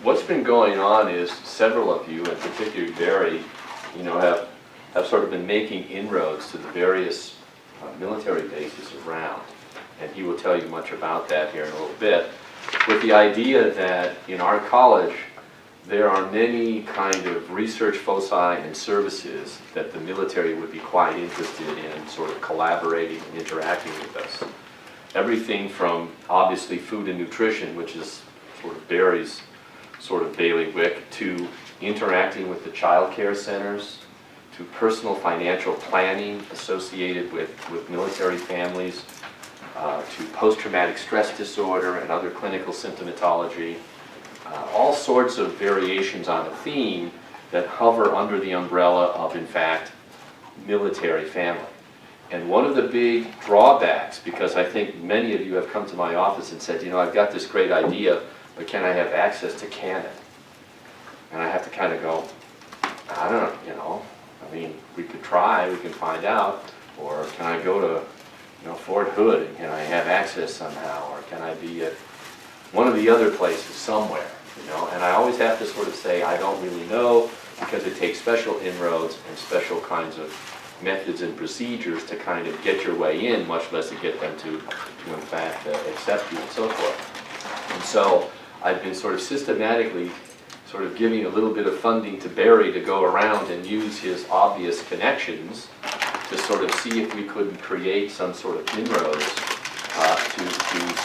what's been going on is several of you, and particularly Barry, have sort of been making inroads to the various military bases around. And he will tell you much about that here in a little bit, with the idea that in our college, there are many kind of research foci and services that the military would be quite interested in sort of collaborating and interacting with us. Everything from obviously food and nutrition, which is sort of Barry's sort of bailiwick, to interacting with the child care centers, to personal financial planning associated with military families, to post-traumatic stress disorder and other clinical symptomatology, all sorts of variations on a theme that hover under the umbrella of, in fact, military family. And one of the big drawbacks, because I think many of you have come to my office and said, I've got this great idea, but can I have access to Canon? And I have to kind of go, I don't know, I mean, we could try, we can find out, or can I go to Fort Hood and can I have access somehow, or can I be at one of the other places somewhere, and I always have to sort of say I don't really know, because it takes special inroads and special kinds of methods and procedures to kind of get your way in, much less to get them to in fact accept you and so forth. And so I've been sort of systematically sort of giving a little bit of funding to Barry to go around and use his obvious connections to sort of see if we couldn't create some sort of inroads to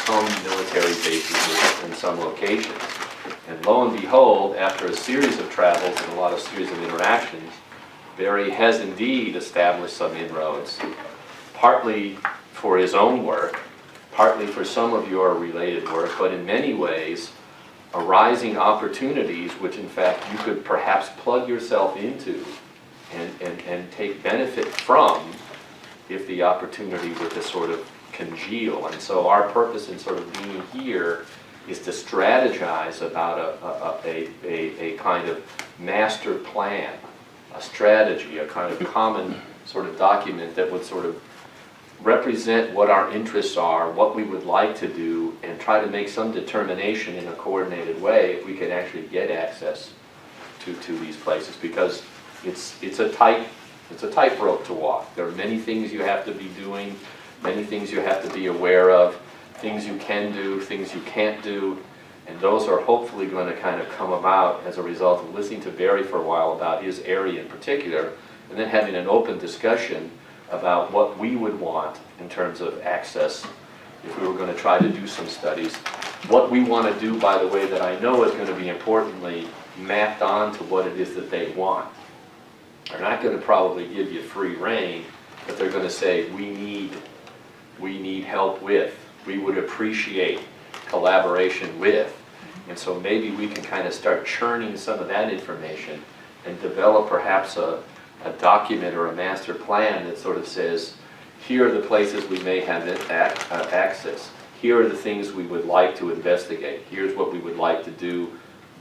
some military bases in some locations. And lo and behold, after a series of travels and a series of interactions, Barry has indeed established some inroads, partly for his own work, partly for some of your related work, but in many ways arising opportunities which in fact you could perhaps plug yourself into and take benefit from if the opportunity were to sort of congeal. And so our purpose in sort of being here is to strategize about a kind of master plan, a strategy, a kind of common sort of document that would sort of represent what our interests are, what we would like to do, and try to make some determination in a coordinated way if we can actually get access to these places, because it's a tightrope to walk. There are many things you have to be doing, many things you have to be aware of, things you can do, things you can't do, and those are hopefully going to kind of come about as a result of listening to Barry for a while about his area in particular, and then having an open discussion about what we would want in terms of access if we were going to try to do some studies. What we want to do, by the way, that I know is going to be importantly mapped on to what it is that they want. They're not going to probably give you free rein, but they're going to say, we need help with, we would appreciate collaboration with. And so maybe we can kind of start churning some of that information and develop perhaps a document or a master plan that sort of says, here are the places we may have access. Here are the things we would like to investigate. Here's what we would like to do,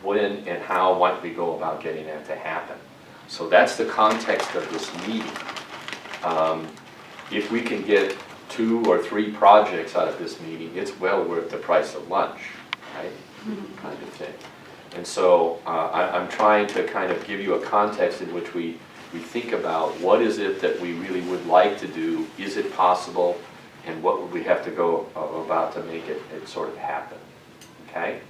when and how might we go about getting that to happen. So that's the context of this meeting. If we can get 2 or 3 projects out of this meeting, it's well worth the price of lunch, right? Kind of thing. And so I'm trying to kind of give you a context in which we think about what is it that we really would like to do, is it possible, and what would we have to go about to make it sort of happen, okay?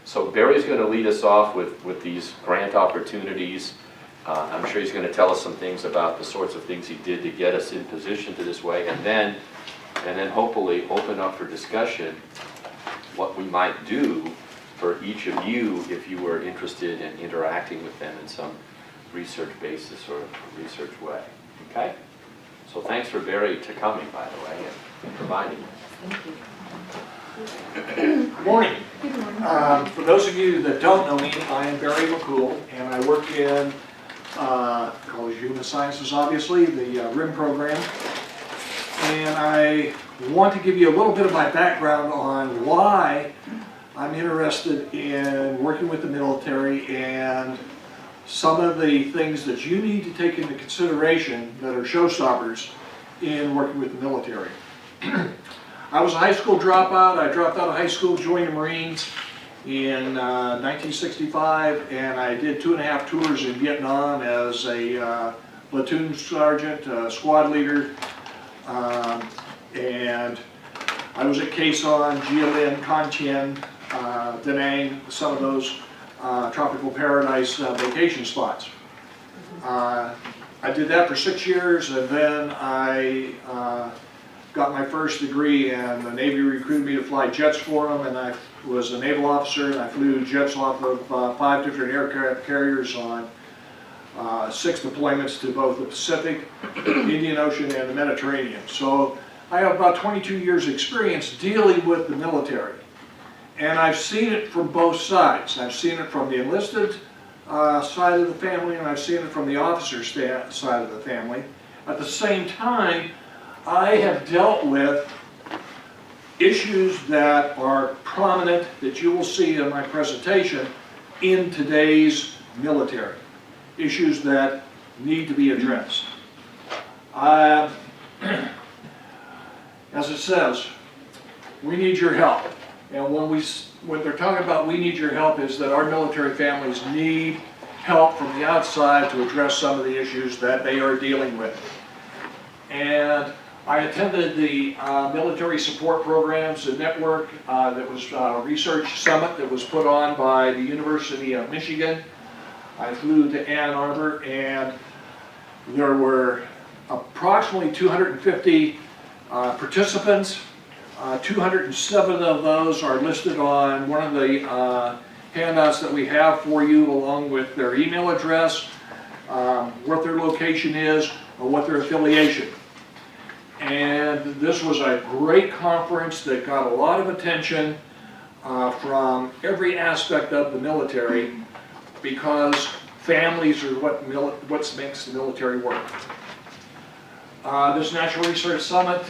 So Barry's going to lead us off with these grant opportunities. I'm sure he's going to tell us some things about the sorts of things he did to get us in position to this way, and then hopefully open up for discussion what we might do for each of you if you were interested in interacting with them in some research basis or research way. Okay? So thanks for Barry to coming, by the way, and providing this. Thank you. Good morning. Good morning. For those of you that don't know me, I am Barry McCool, and I work in College of Human Sciences, obviously, the RIM program. And I want to give you a little bit of my background on why I'm interested in working with the military and some of the things that you need to take into consideration that are showstoppers in working with the military. I was a high school dropout. I dropped out of high school, joined the Marines, in 1965, and I did 2.5 tours in Vietnam as a platoon sergeant, squad leader, and I was at Quezon, Jilin, Con Thien, Da Nang, some of those tropical paradise vacation spots. I did that for 6 years, and then I got my first degree, and the Navy recruited me to fly jets for them, and I was a naval officer, and I flew jets off of 5 different aircraft carriers on 6 deployments to both the Pacific, Indian Ocean, and the Mediterranean. So I have about 22 years experience dealing with the military. And I've seen it from both sides. I've seen it from the enlisted side of the family, and I've seen it from the officer side of the family. At the same time, I have dealt with issues that are prominent, that you will see in my presentation, in today's military. Issues that need to be addressed. As it says, we need your help. And when they're talking about we need your help, is that our military families need help from the outside to address some of the issues that they are dealing with. And I attended the military support programs and network that was a research summit that was put on by the University of Michigan. I flew to Ann Arbor, and there were approximately 250 participants. 207 of those are listed on one of the handouts that we have for you, along with their email address, what their location is, or what their affiliation. And this was a great conference that got a lot of attention from every aspect of the military, because families are what makes the military work. This Natural Research Summit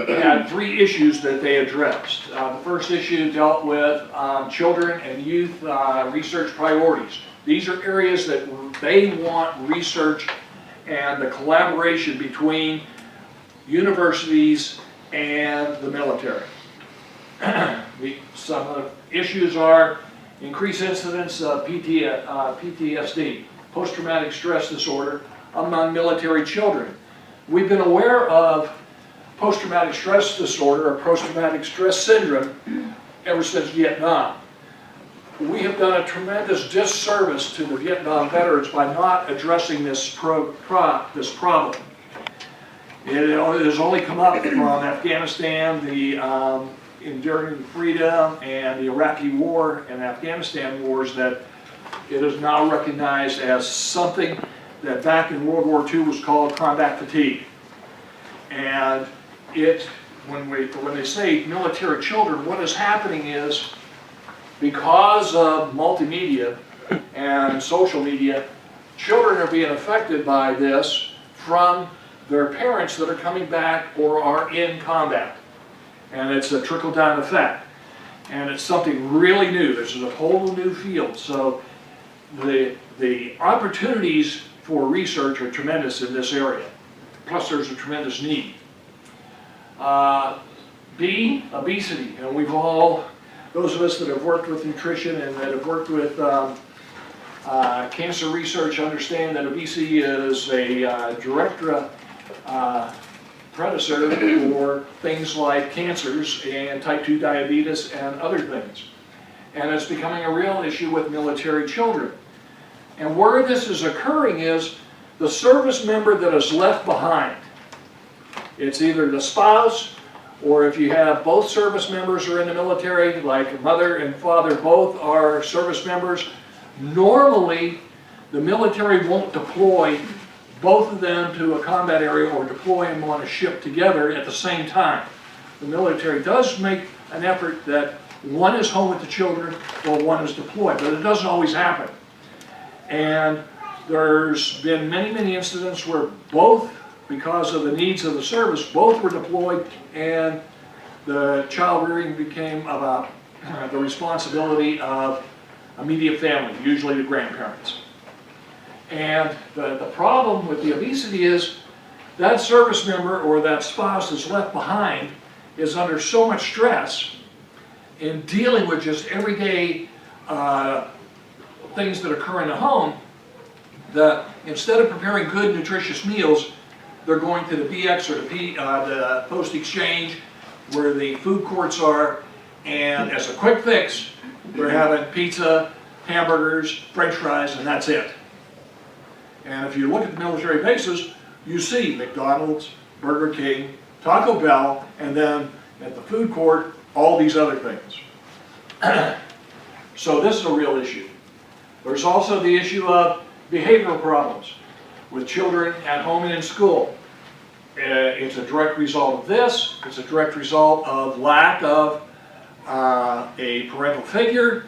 had 3 issues that they addressed. The first issue dealt with children and youth research priorities. These are areas that they want research and the collaboration between universities and the military. Some of the issues are increased incidence of PTSD, post-traumatic stress disorder, among military children. We've been aware of post-traumatic stress disorder, or post-traumatic stress syndrome, ever since Vietnam. We have done a tremendous disservice to the Vietnam veterans by not addressing this problem. It has only come up from Afghanistan, the enduring freedom, and the Iraqi war and Afghanistan wars, that it is now recognized as something that back in World War II was called combat fatigue. And when they say military children, what is happening is, because of multimedia and social media, children are being affected by this from their parents that are coming back or are in combat. And it's a trickle-down effect. And it's something really new. This is a whole new field. So the opportunities for research are tremendous in this area. Plus there's a tremendous need. B, obesity. And we've all, those of us that have worked with nutrition and that have worked with cancer research, understand that obesity is a direct precursor for things like cancers and type 2 diabetes and other things. And it's becoming a real issue with military children. And where this is occurring is the service member that is left behind. It's either the spouse, or if you have both service members are in the military, like mother and father both are service members, normally the military won't deploy both of them to a combat area or deploy them on a ship together at the same time. The military does make an effort that one is home with the children or one is deployed, but it doesn't always happen. And there's been many, many incidents where both, because of the needs of the service, both were deployed, and the child rearing became about the responsibility of immediate family, usually the grandparents. And the problem with the obesity is that service member or that spouse that's left behind is under so much stress in dealing with just everyday things that occur in the home, that instead of preparing good, nutritious meals, they're going to the BX or the Post Exchange, where the food courts are, and as a quick fix, they're having pizza, hamburgers, French fries, and that's it. And if you look at the military bases, you see McDonald's, Burger King, Taco Bell, and then at the food court, all these other things. So this is a real issue. There's also the issue of behavioral problems with children at home and in school. It's a direct result of this. It's a direct result of lack of a parental figure,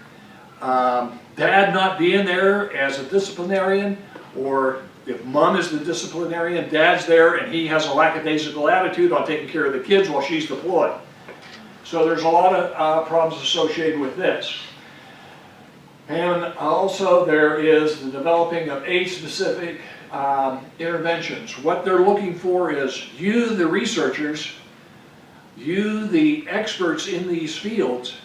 dad not being there as a disciplinarian, or if mom is the disciplinarian, dad's there and he has a lackadaisical attitude on taking care of the kids while she's deployed. So there's a lot of problems associated with this. And also there is the developing of age-specific interventions. What they're looking for is you, the researchers, you, the experts in these fields,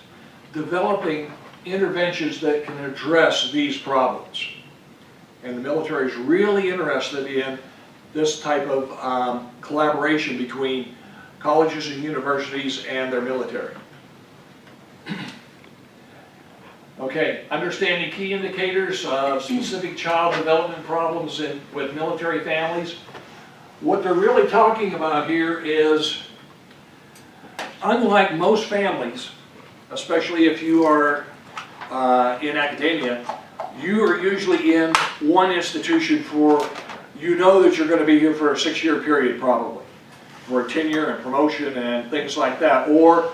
developing interventions that can address these problems. And the military is really interested in this type of collaboration between colleges and universities and their military. Okay, understanding key indicators of specific child development problems with military families. What they're really talking about here is, unlike most families, especially if you are in academia, you are usually in one institution for, you know that you're going to be here for a 6-year period probably, for tenure and promotion and things like that. Or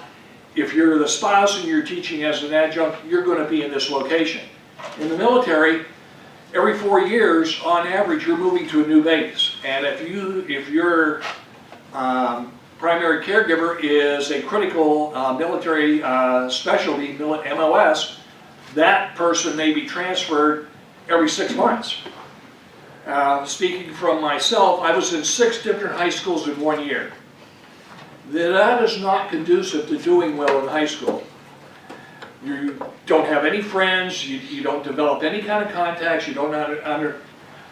if you're the spouse and you're teaching as an adjunct, you're going to be in this location. In the military, every 4 years, on average, you're moving to a new base. And if your primary caregiver is a critical military specialty, MOS, that person may be transferred every 6 months. Speaking from myself, I was in 6 different high schools in 1 year. That is not conducive to doing well in high school. You don't have any friends, you don't develop any kind of contacts, you don't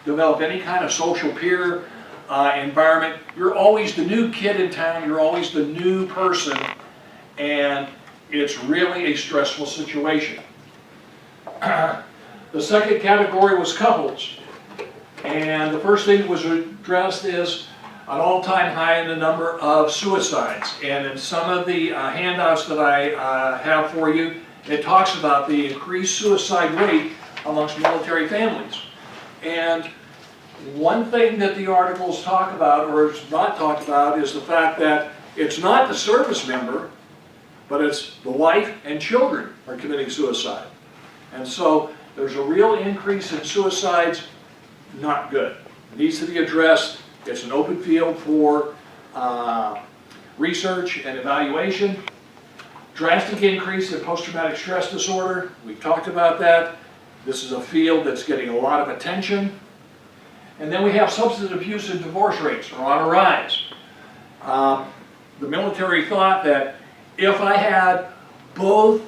develop any kind of social peer environment. You're always the new kid in town, you're always the new person, and it's really a stressful situation. The second category was couples. And the first thing that was addressed is an all-time high in the number of suicides. And in some of the handouts that I have for you, it talks about the increased suicide rate amongst military families. And one thing that the articles talk about, or is not talked about, is the fact that it's not the service member, but it's the wife and children are committing suicide. And so there's a real increase in suicides. Not good. It needs to be addressed. It's an open field for research and evaluation. Drastic increase in post-traumatic stress disorder. We've talked about that. This is a field that's getting a lot of attention. And then we have substance abuse and divorce rates are on a rise. The military thought that if I had both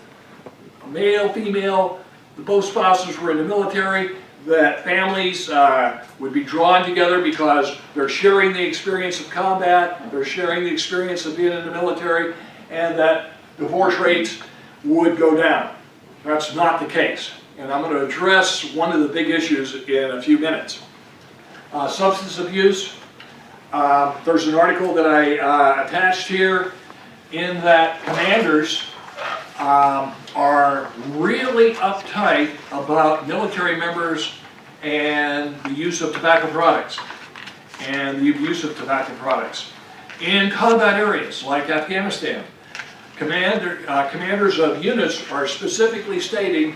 male, female, both spouses were in the military, that families would be drawn together because they're sharing the experience of combat, they're sharing the experience of being in the military, and that divorce rates would go down. That's not the case. And I'm going to address one of the big issues in a few minutes. Substance abuse. There's an article that I attached here in that commanders are really uptight about military members and the use of tobacco products and the abuse of tobacco products. In combat areas like Afghanistan, commanders of units are specifically stating,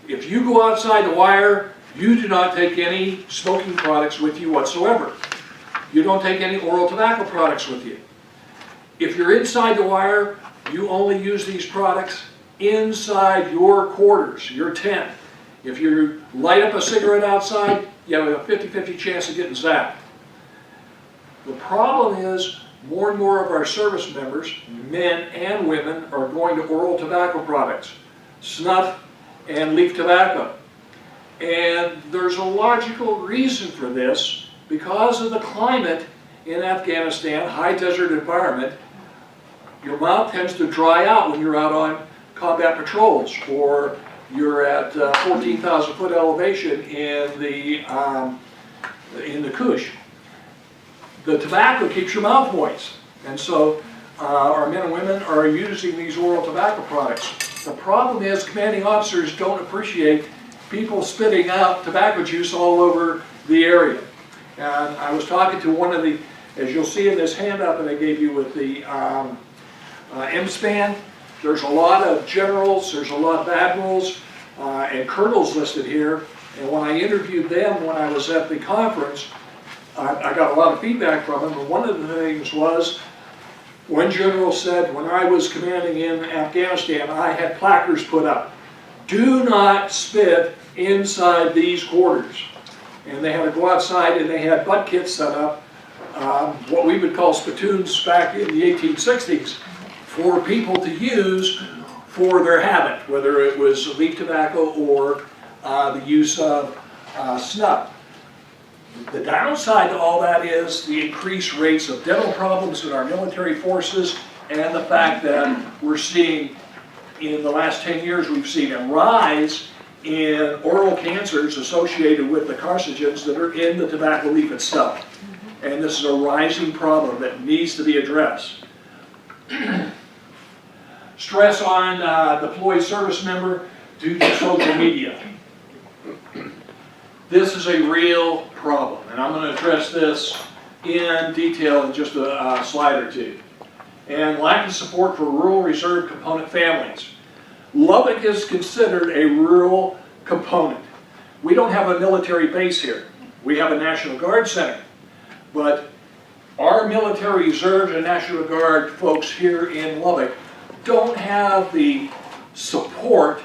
if you go outside the wire, you do not take any smoking products with you whatsoever. You don't take any oral tobacco products with you. If you're inside the wire, you only use these products inside your quarters, your tent. If you light up a cigarette outside, you have a 50-50 chance of getting zapped. The problem is more and more of our service members, men and women, are going to oral tobacco products, snuff and leaf tobacco. And there's a logical reason for this. Because of the climate in Afghanistan, high desert environment, your mouth tends to dry out when you're out on combat patrols, or you're at 14,000 foot elevation in the COHS. The tobacco keeps your mouth moist, and so our men and women are using these oral tobacco products. The problem is commanding officers don't appreciate people spitting out tobacco juice all over the area. And I was talking to one of the, as you'll see in this handout that I gave you with the M-SPAN, there's a lot of generals, there's a lot of admirals, and colonels listed here. And when I interviewed them when I was at the conference, I got a lot of feedback from them. And one of the things was, one general said, when I was commanding in Afghanistan, I had placards put up. Do not spit inside these quarters. And they had to go outside, and they had butt kits set up, what we would call spittoons back in the 1860s, for people to use for their habit, whether it was leaf tobacco or the use of snuff. The downside to all that is the increased rates of dental problems in our military forces, and the fact that we're seeing, in the last 10 years, we've seen a rise in oral cancers associated with the carcinogens that are in the tobacco leaf itself. And this is a rising problem that needs to be addressed. Stress on deployed service member due to social media. This is a real problem, and I'm going to address this in detail in just a slide or two. And lack of support for rural reserve component families. Lubbock is considered a rural component. We don't have a military base here. We have a National Guard center. But our military reserves and National Guard folks here in Lubbock don't have the support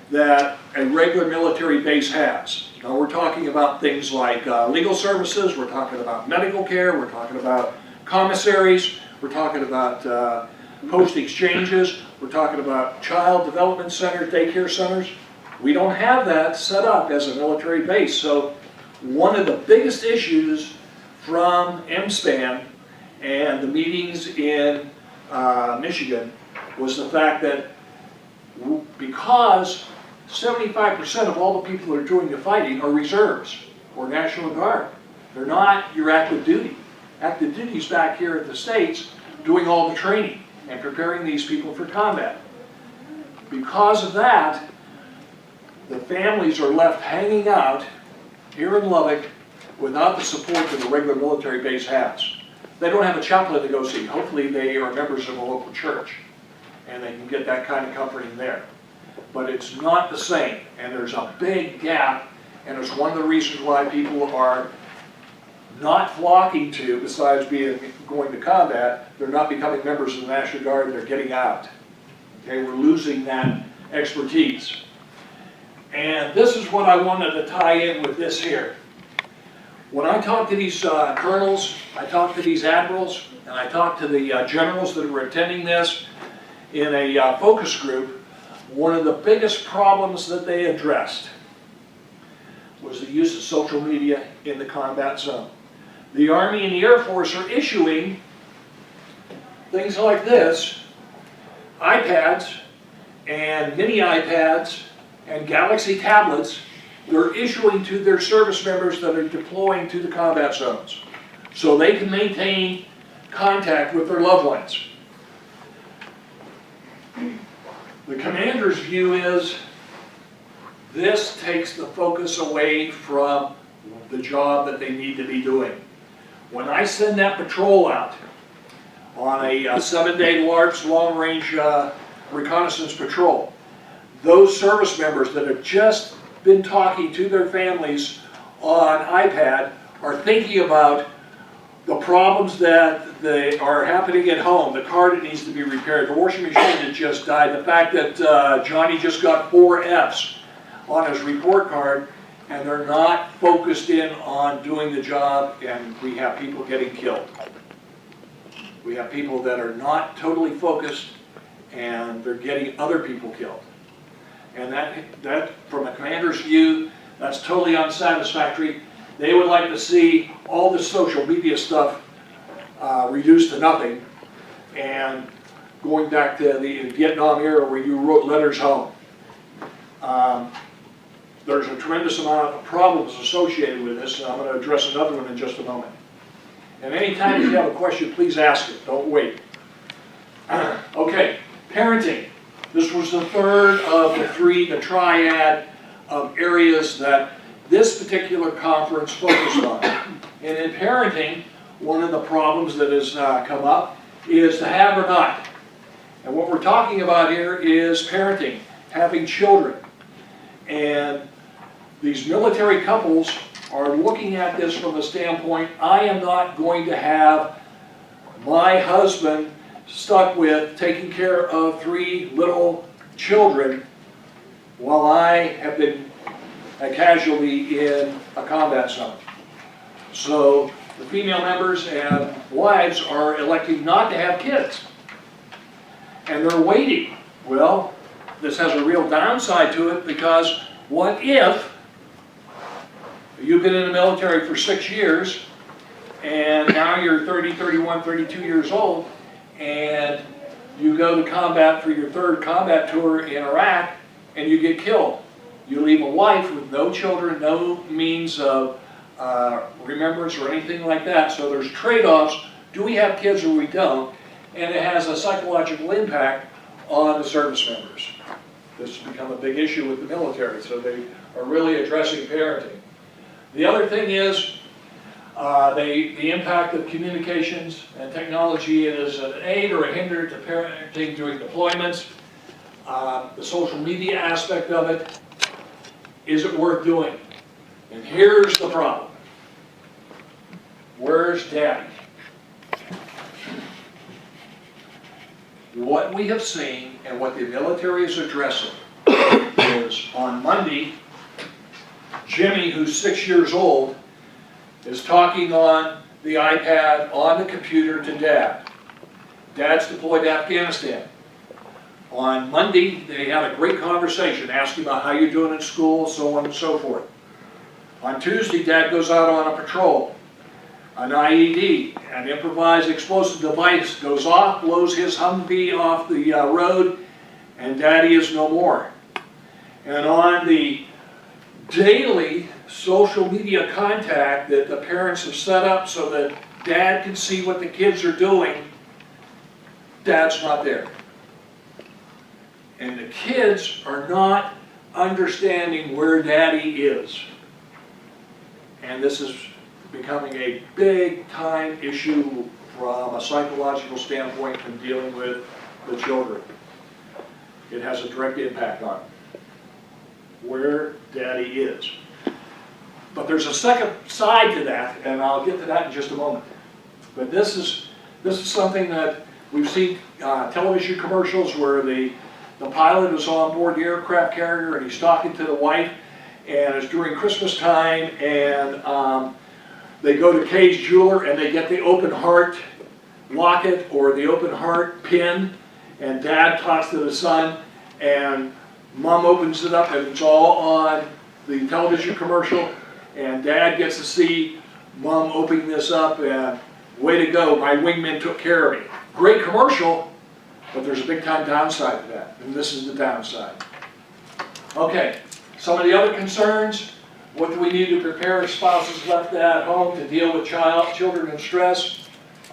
that a regular military base has. Now, we're talking about things like legal services, we're talking about medical care, we're talking about commissaries, we're talking about post exchanges, we're talking about child development centers, daycare centers. We don't have that set up as a military base. So one of the biggest issues from M-SPAN and the meetings in Michigan was the fact that because 75% of all the people that are doing the fighting are reserves or National Guard. They're not your active duty. Active duty's back here at the States doing all the training and preparing these people for combat. Because of that, the families are left hanging out here in Lubbock without the support that the regular military base has. They don't have a chaplain to go see. Hopefully they are members of a local church and they can get that kind of comforting there. But it's not the same, and there's a big gap, and it's one of the reasons why people are not flocking to, besides going to combat, they're not becoming members of the National Guard, they're getting out. Okay, we're losing that expertise. And this is what I wanted to tie in with this here. When I talk to these colonels, I talk to these admirals, and I talk to the generals that were attending this in a focus group, one of the biggest problems that they addressed was the use of social media in the combat zone. The Army and the Air Force are issuing things like this, iPads and mini iPads and Galaxy tablets. They're issuing to their service members that are deploying to the combat zones so they can maintain contact with their loved ones. The commander's view is this takes the focus away from the job that they need to be doing. When I send that patrol out on a 7-day large long-range reconnaissance patrol, those service members that have just been talking to their families on iPad are thinking about the problems that are happening at home, the car that needs to be repaired, the washing machine that just died, the fact that Johnny just got 4 Fs on his report card, and they're not focused in on doing the job, and we have people getting killed. We have people that are not totally focused and they're getting other people killed. And that from a commander's view, that's totally unsatisfactory. They would like to see all this social media stuff reduced to nothing, and going back to the Vietnam era where you wrote letters home. There's a tremendous amount of problems associated with this, and I'm going to address another one in just a moment. And anytime you have a question, please ask it. Don't wait. Okay, parenting. This was the third of the three, the triad of areas that this particular conference focused on. And in parenting, one of the problems that has come up is to have or not. And what we're talking about here is parenting, having children. And these military couples are looking at this from the standpoint, I am not going to have my husband stuck with taking care of 3 little children while I have been a casualty in a combat zone. So the female members and wives are electing not to have kids. And they're waiting. Well, this has a real downside to it, because what if you've been in the military for 6 years and now you're 30, 31, 32 years old, and you go to combat for your 3rd combat tour in Iraq and you get killed. You leave a wife with no children, no means of remembrance or anything like that. So there's trade-offs. Do we have kids or we don't? And it has a psychological impact on the service members. This has become a big issue with the military, so they are really addressing parenting. The other thing is the impact of communications and technology is an aid or a hinder to parenting during deployments. The social media aspect of it, is it worth doing? And here's the problem. Where's Daddy? What we have seen and what the military is addressing is on Monday, Jimmy, who's 6 years old, is talking on the iPad, on the computer to Dad. Dad's deployed to Afghanistan. On Monday, they had a great conversation, asking about how you're doing in school, so on and so forth. On Tuesday, Dad goes out on a patrol. An IED, an improvised explosive device, goes off, blows his Humvee off the road, and Daddy is no more. And on the daily social media contact that the parents have set up so that Dad can see what the kids are doing, Dad's not there. And the kids are not understanding where Daddy is. And this is becoming a big time issue from a psychological standpoint in dealing with the children. It has a direct impact on where Daddy is. But there's a second side to that, and I'll get to that in just a moment. But this is something that we've seen television commercials where the pilot is on board the aircraft carrier and he's talking to the wife, and it's during Christmas time, and they go to Cage Jeweler and they get the open heart locket or the open heart pin, and Dad talks to the son, and Mom opens it up and it's all on the television commercial, and Dad gets to see Mom opening this up, and way to go, my wingman took care of me. Great commercial, but there's a big time downside to that, and this is the downside. Okay, some of the other concerns. What do we need to prepare spouses left at home to deal with children and stress?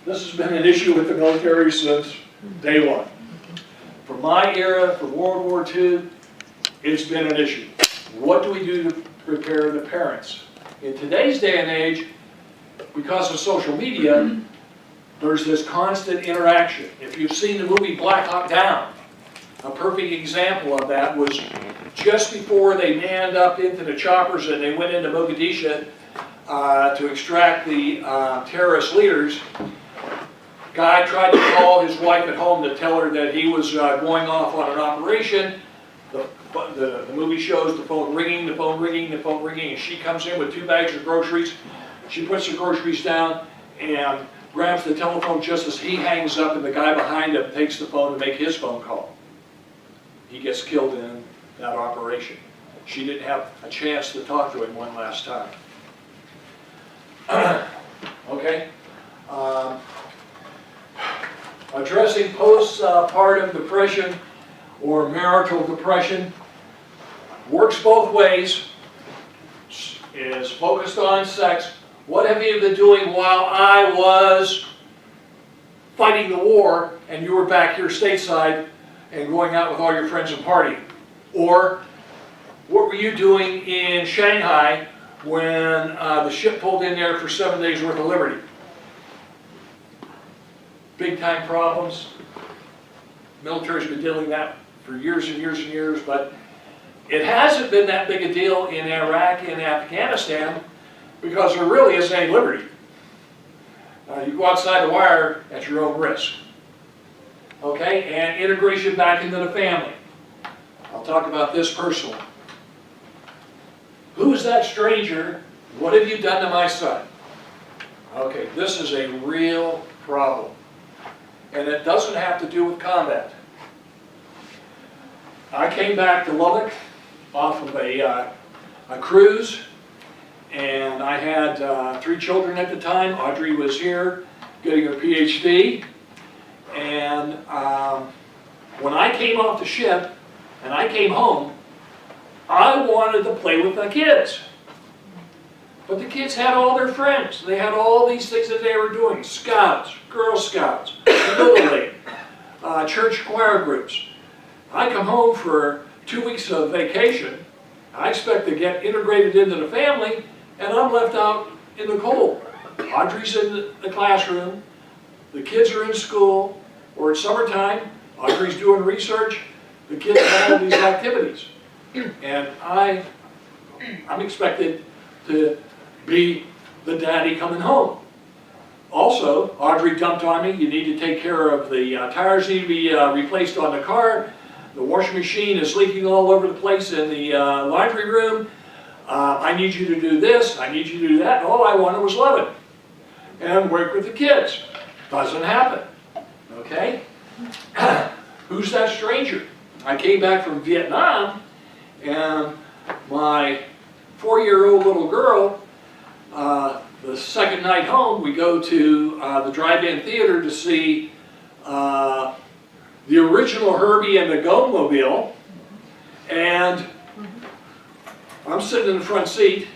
This has been an issue with the military since day one. From my era, from World War II, it's been an issue. What do we do to prepare the parents? In today's day and age, because of social media, there's this constant interaction. If you've seen the movie Black Hawk Down, a perfect example of that was just before they manned up into the choppers and they went into Mogadishu to extract the terrorist leaders. Guy tried to call his wife at home to tell her that he was going off on an operation. The movie shows the phone ringing, the phone ringing, the phone ringing, and she comes in with 2 bags of groceries. She puts the groceries down, and grabs the telephone just as he hangs up, and the guy behind him takes the phone to make his phone call. He gets killed in that operation. She didn't have a chance to talk to him one last time. Okay. Addressing postpartum depression or marital depression works both ways. Is focused on sex. What have you been doing while I was fighting the war and you were back here stateside and going out with all your friends and partying? Or what were you doing in Shanghai when the ship pulled in there for 7 days worth of liberty? Big time problems. Military's been dealing with that for years and years and years, but it hasn't been that big a deal in Iraq and Afghanistan because there really isn't any liberty. You go outside the wire at your own risk. Okay, and integration back into the family. I'll talk about this personally. Who's that stranger? What have you done to my son? Okay, this is a real problem. And it doesn't have to do with combat. I came back to Lubbock off of a cruise, and I had 3 children at the time. Audrey was here getting her PhD, and when I came off the ship and I came home, I wanted to play with the kids. But the kids had all their friends. They had all these things that they were doing. Scouts, Girl Scouts, Little League, church choir groups. I come home for 2 weeks of vacation. I expect to get integrated into the family, and I'm left out in the cold. Audrey's in the classroom, the kids are in school, or it's summertime, Audrey's doing research, the kids have all these activities. And I'm expected to be the daddy coming home. Also, Audrey dumped on me, you need to take care of the tires need to be replaced on the car. The washing machine is leaking all over the place in the laundry room. I need you to do this, I need you to do that. And all I wanted was love it and work with the kids. Doesn't happen. Okay? Who's that stranger? I came back from Vietnam, and my 4-year-old little girl, the second night home, we go to the drive-in theater to see the original Herbie and the Go-Mobile, and I'm sitting in the front seat,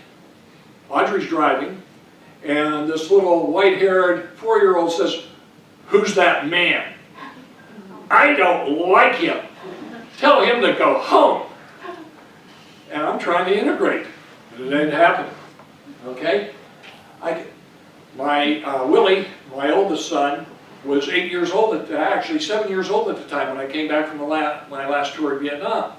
Audrey's driving, and this little white-haired 4-year-old says, "Who's that man? I don't like him. Tell him to go home." And I'm trying to integrate. It ain't happening. Okay? Willie, my oldest son, was 8 years old, actually 7 years old at the time when I came back from my last tour in Vietnam.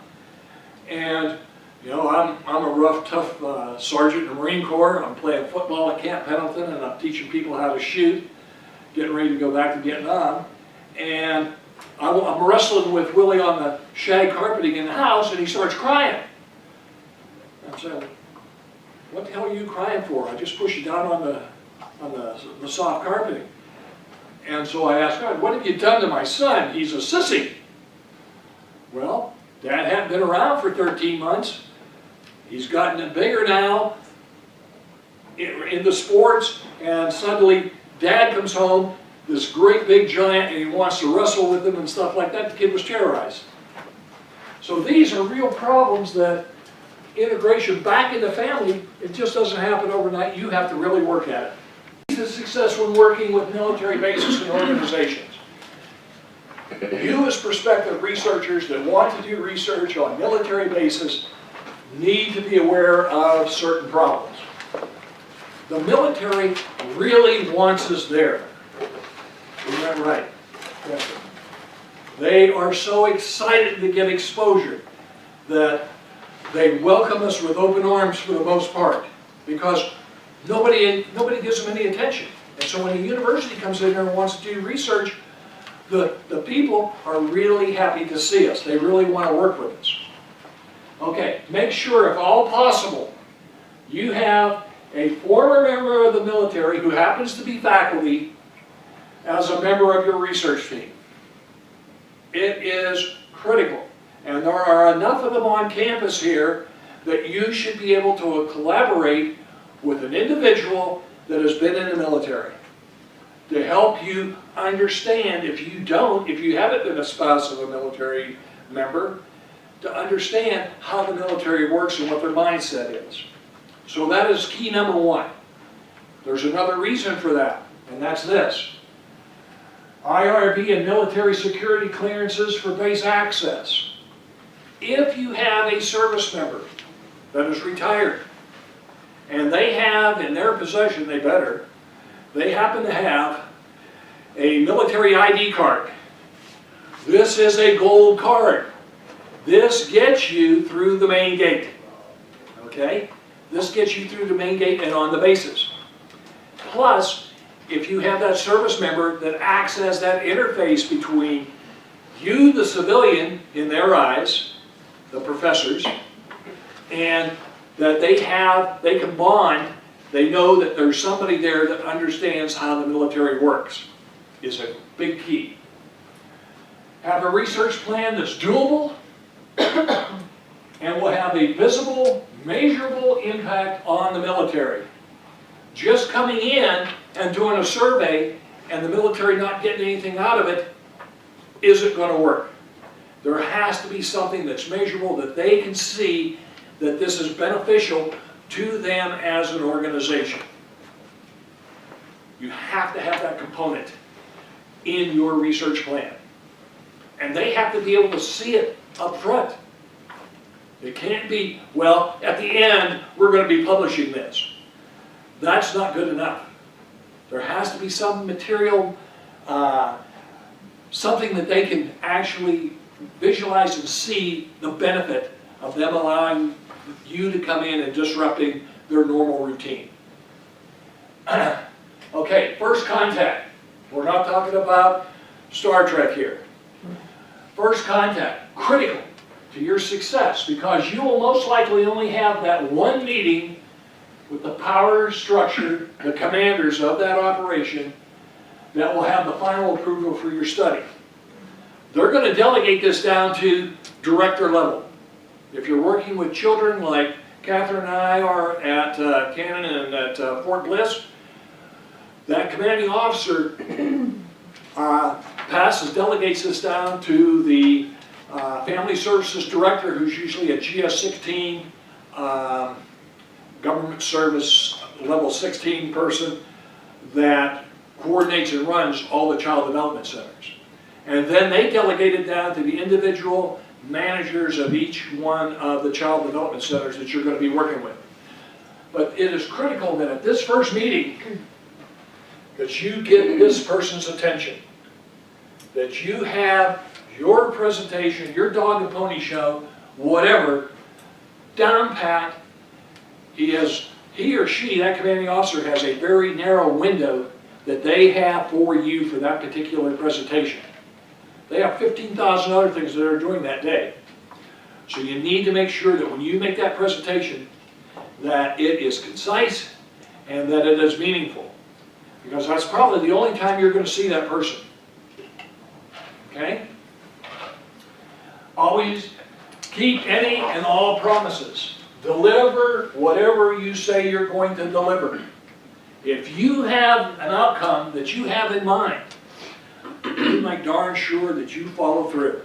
And, you know, I'm a rough, tough sergeant in the Marine Corps. I'm playing football at Camp Pendleton, and I'm teaching people how to shoot, getting ready to go back to Vietnam. And I'm wrestling with Willie on the shag carpeting in the house, and he starts crying. I said, "What the hell are you crying for? I just pushed you down on the soft carpeting." And so I asked God, "What have you done to my son? He's a sissy." Well, Dad hadn't been around for 13 months. He's gotten it bigger now in the sports, and suddenly Dad comes home, this great big giant, and he wants to wrestle with him and stuff like that. The kid was terrorized. So these are real problems that integration back in the family, it just doesn't happen overnight. You have to really work at it. The success when working with military bases and organizations. You as prospective researchers that want to do research on military bases need to be aware of certain problems. The military really wants us there. Isn't that right? Yes, sir. They are so excited to get exposure that they welcome us with open arms for the most part, because nobody gives them any attention. And so when a university comes in there and wants to do research, the people are really happy to see us. They really want to work with us. Okay, make sure, if all possible, you have a former member of the military who happens to be faculty as a member of your research team. It is critical. And there are enough of them on campus here that you should be able to collaborate with an individual that has been in the military to help you understand, if you haven't been a spouse of a military member, to understand how the military works and what their mindset is. So that is key number one. There's another reason for that, and that's this. IRB and military security clearances for base access. If you have a service member that is retired, and they have in their possession, they happen to have a military ID card. This is a gold card. This gets you through the main gate. Okay? This gets you through the main gate and on the bases. Plus, if you have that service member that acts as that interface between you, the civilian, in their eyes, the professors, and that they can bond, they know that there's somebody there that understands how the military works, is a big key. Have a research plan that's doable and will have a visible, measurable impact on the military. Just coming in and doing a survey and the military not getting anything out of it isn't going to work. There has to be something that's measurable that they can see that this is beneficial to them as an organization. You have to have that component in your research plan. And they have to be able to see it up front. It can't be, well, at the end, we're going to be publishing this. That's not good enough. There has to be some material, something that they can actually visualize and see the benefit of them allowing you to come in and disrupting their normal routine. Okay, first contact. We're not talking about Star Trek here. First contact, critical to your success, because you will most likely only have that one meeting with the power structure, the commanders of that operation, that will have the final approval for your study. They're going to delegate this down to director level. If you're working with children like Catherine and I are at Cannon and at Fort Bliss, that commanding officer delegates this down to the Family Services Director, who's usually a GS-16 government service level 16 person that coordinates and runs all the child development centers. And then they delegate it down to the individual managers of each one of the child development centers that you're going to be working with. But it is critical that at this first meeting that you get this person's attention, that you have your presentation, your dog and pony show, whatever, down pat. He or she, that commanding officer, has a very narrow window that they have for you for that particular presentation. They have 15,000 other things that they're doing that day. So you need to make sure that when you make that presentation, that it is concise and that it is meaningful. Because that's probably the only time you're going to see that person. Okay? Always keep any and all promises. Deliver whatever you say you're going to deliver. If you have an outcome that you have in mind, you make darn sure that you follow through.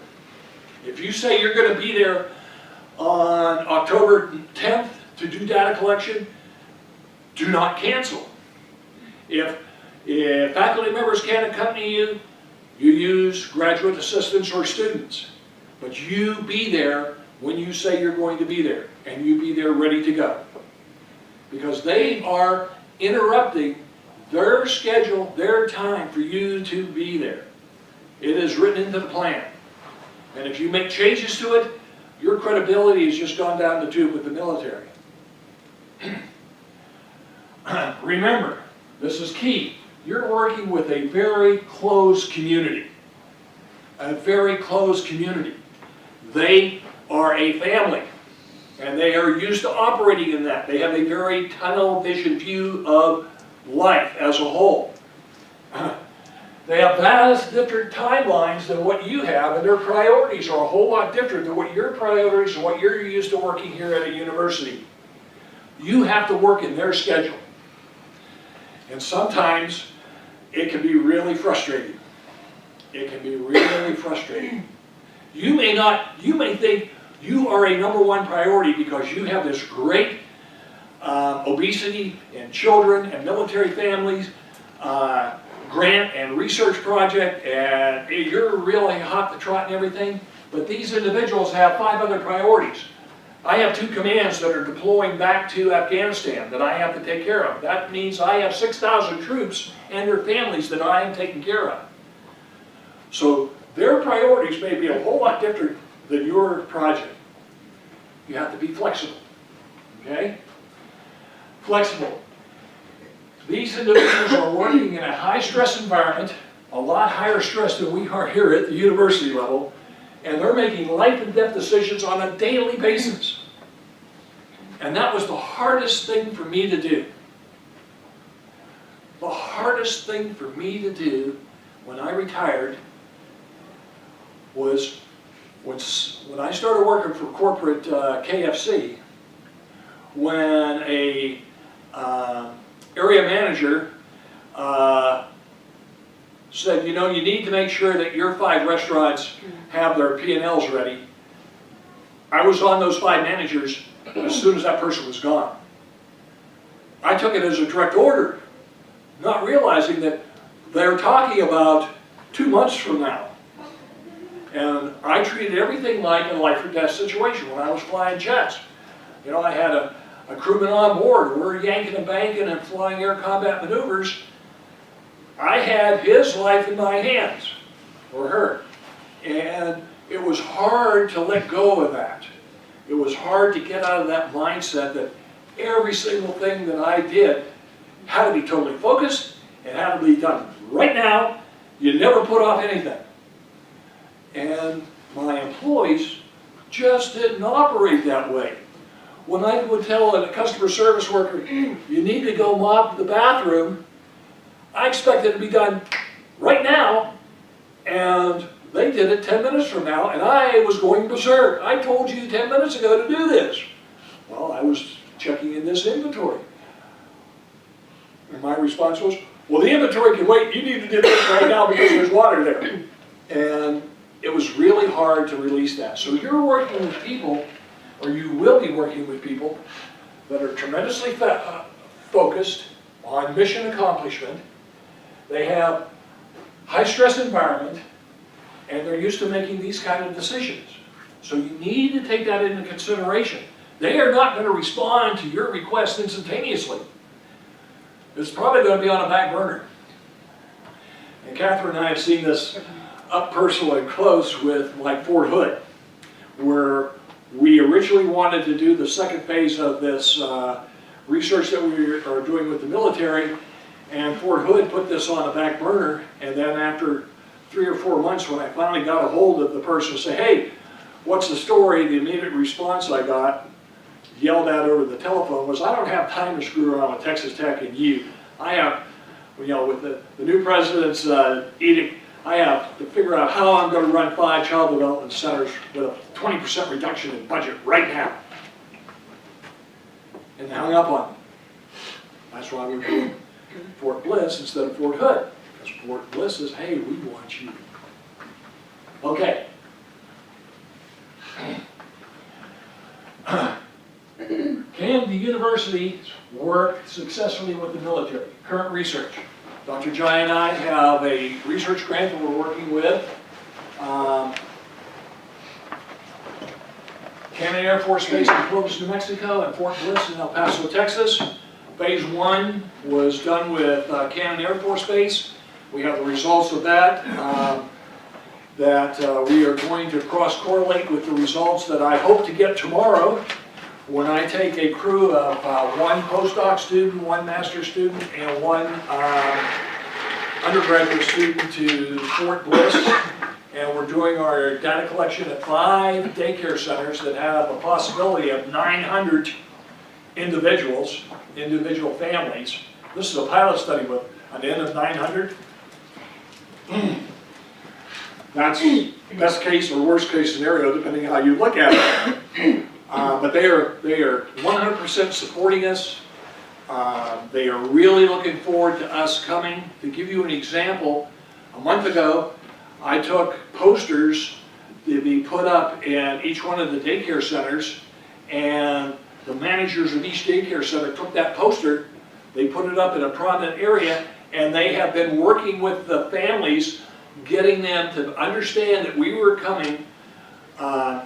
If you say you're going to be there on October 10th to do data collection, do not cancel. If faculty members can't accompany you, you use graduate assistants or students. But you be there when you say you're going to be there, and you be there ready to go. Because they are interrupting their schedule, their time for you to be there. It is written into the plan. And if you make changes to it, your credibility has just gone down the tube with the military. Remember, this is key. You're working with a very close community. A very close community. They are a family. And they are used to operating in that. They have a very tunnel vision view of life as a whole. They have vast different timelines than what you have, and their priorities are a whole lot different than what your priorities and what you're used to working here at a university. You have to work in their schedule. And sometimes it can be really frustrating. It can be really frustrating. You may think you are a #1 priority because you have this great obesity in children and military families, grant and research project, and you're really hot to trot and everything, but these individuals have 5 other priorities. I have 2 commands that are deploying back to Afghanistan that I have to take care of. That means I have 6,000 troops and their families that I am taking care of. So their priorities may be a whole lot different than your project. You have to be flexible, okay? Flexible. These individuals are working in a high-stress environment, a lot higher stress than we are here at the university level, and they're making life and death decisions on a daily basis. And that was the hardest thing for me to do. The hardest thing for me to do when I retired was when I started working for corporate KFC, when a area manager said, you know, you need to make sure that your 5 restaurants have their P&Ls ready. I was on those 5 managers as soon as that person was gone. I took it as a direct order, not realizing that they're talking about 2 months from now. And I treated everything like a life or death situation when I was flying jets. You know, I had a crewman on board. We're yanking and banking and flying air combat maneuvers. I had his life in my hands, or her. And it was hard to let go of that. It was hard to get out of that mindset that every single thing that I did had to be totally focused. It had to be done right now. You never put off anything. And my employees just didn't operate that way. When I would tell a customer service worker, you need to go mop the bathroom, I expected it to be done right now, and they did it 10 minutes from now, and I was going berserk. I told you 10 minutes ago to do this. Well, I was checking in this inventory. And my response was, well, the inventory can wait. You need to do this right now because there's water there. And it was really hard to release that. So you're working with people, or you will be working with people that are tremendously focused on mission accomplishment. They have high-stress environment, and they're used to making these kind of decisions. So you need to take that into consideration. They are not going to respond to your request instantaneously. It's probably going to be on a back burner. And Catherine and I have seen this up personal and close with like Fort Hood, where we originally wanted to do the 2nd phase of this research that we are doing with the military, and Fort Hood put this on a back burner, and then after 3 or 4 months, when I finally got a hold of the person to say, hey, what's the story, the immediate response I got, yelled at over the telephone, was, I don't have time to screw around with Texas Tech and you. I have, you know, with the new president's edict, I have to figure out how I'm going to run 5 child development centers with a 20% reduction in budget right now. And hung up on me. That's why we're doing Fort Bliss instead of Fort Hood. Because Fort Bliss says, hey, we want you. Okay. Can the university work successfully with the military? Current research. Dr. Jai and I have a research grant that we're working with. Cannon Air Force Base in Clovis, New Mexico, and Fort Bliss in El Paso, Texas. Phase 1 was done with Cannon Air Force Base. We have the results of that. We are going to cross-correlate with the results that I hope to get tomorrow when I take a crew of 1 postdoc student, 1 master's student, and 1 undergraduate student to Fort Bliss. And we're doing our data collection at 5 daycare centers that have a possibility of 900 individual families. This is a pilot study with an N of 900. That's best case or worst case scenario, depending on how you look at it. But they are 100% supporting us. They are really looking forward to us coming. To give you an example, a month ago, I took posters to be put up in each one of the daycare centers, and the managers of each daycare center took that poster, they put it up in a prominent area, and they have been working with the families, getting them to understand that we were coming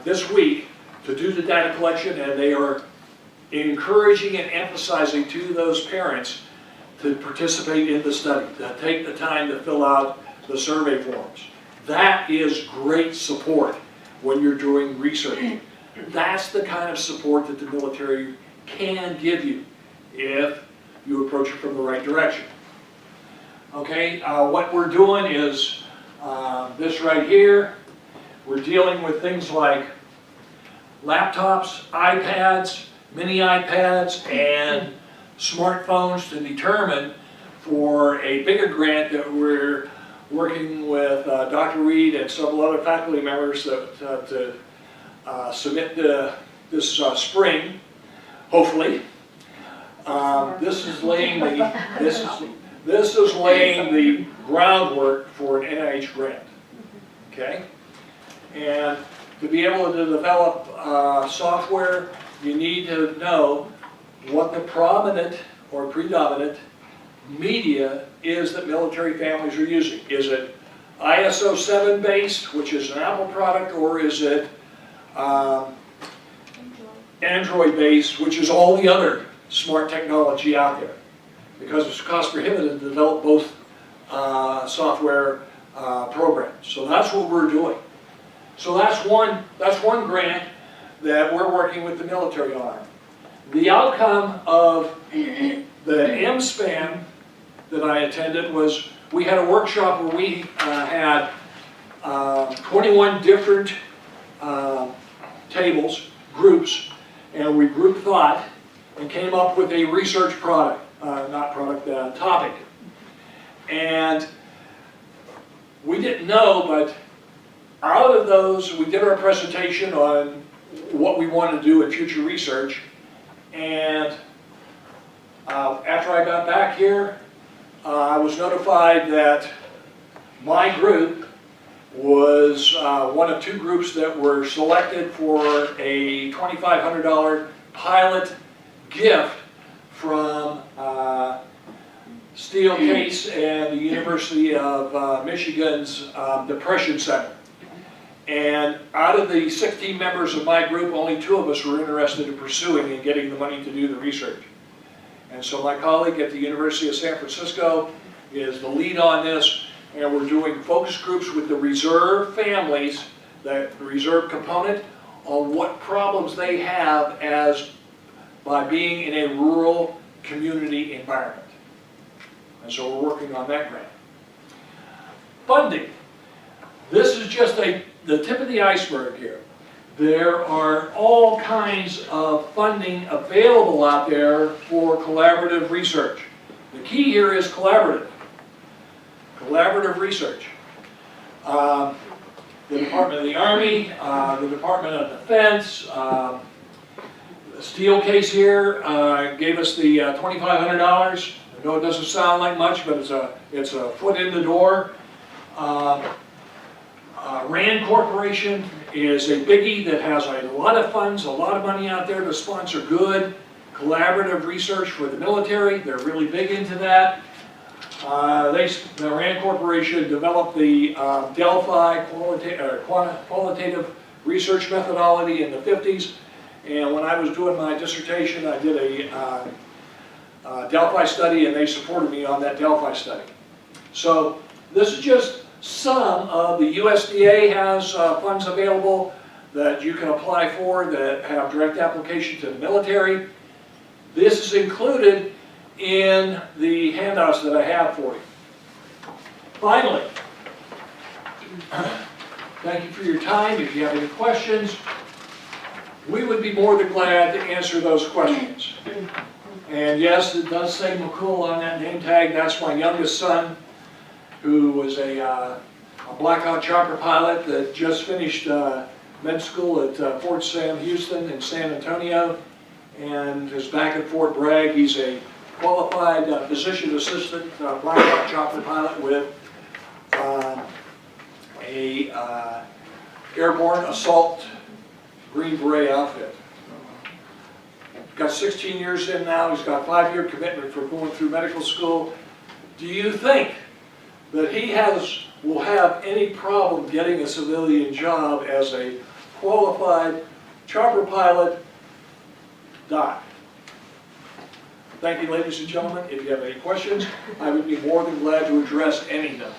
this week to do the data collection, and they are encouraging and emphasizing to those parents to participate in the study, to take the time to fill out the survey forms. That is great support when you're doing research. That's the kind of support that the military can give you if you approach it from the right direction. Okay, what we're doing is this right here. We're dealing with things like laptops, iPads, mini iPads, and smartphones to determine for a bigger grant that we're working with Dr. Reed and several other faculty members to submit this spring, hopefully. This is laying the groundwork for an NIH grant. Okay, and to be able to develop software, you need to know what the prominent or predominant media is that military families are using. Is it ISO 7 based, which is an Apple product, or is it Android based, which is all the other smart technology out there? Because it's cost prohibitive to develop both software programs. So that's what we're doing. So that's one grant that we're working with the military on. The outcome of the M-SPAN that I attended was we had a workshop where we had 21 different groups, and we group thought and came up with a research topic. And we didn't know, but out of those, we did our presentation on what we want to do in future research. And after I got back here, I was notified that my group was one of two groups that were selected for a $2,500 pilot gift from COHS and the University of Michigan's Depression Center. And out of the 16 members of my group, only 2 of us were interested in pursuing and getting the money to do the research. And so my colleague at the University of San Francisco is the lead on this, and we're doing focus groups with the reserve families, the reserve component, on what problems they have by being in a rural community environment. And so we're working on that grant. Funding. This is just the tip of the iceberg here. There are all kinds of funding available out there for collaborative research. The key here is collaborative. Collaborative research. The Department of the Army, the Department of Defense, the Steel case here gave us the $2,500. I know it doesn't sound like much, but it's a foot in the door. RAND Corporation is a biggie that has a lot of funds, a lot of money out there to sponsor good collaborative research for the military. They're really big into that. The RAND Corporation developed the Delphi qualitative research methodology in the 50s. And when I was doing my dissertation, I did a Delphi study, and they supported me on that Delphi study. So this is just some of the USDA has funds available that you can apply for that have direct application to the military. This is included in the handouts that I have for you. Finally, thank you for your time. If you have any questions, we would be more than glad to answer those questions. And yes, it does say McCool on that name tag. That's my youngest son. who was a Blackhawk chopper pilot that just finished med school at Fort Sam Houston in San Antonio and is back at Fort Bragg. He's a qualified physician assistant Blackhawk chopper pilot with a airborne assault Green Beret outfit. Got 16 years in now. He's got a 5-year commitment for going through medical school. Do you think that he will have any problem getting a civilian job as a qualified chopper pilot? Doc. Thank you, ladies and gentlemen. If you have any questions, I would be more than glad to address any of them.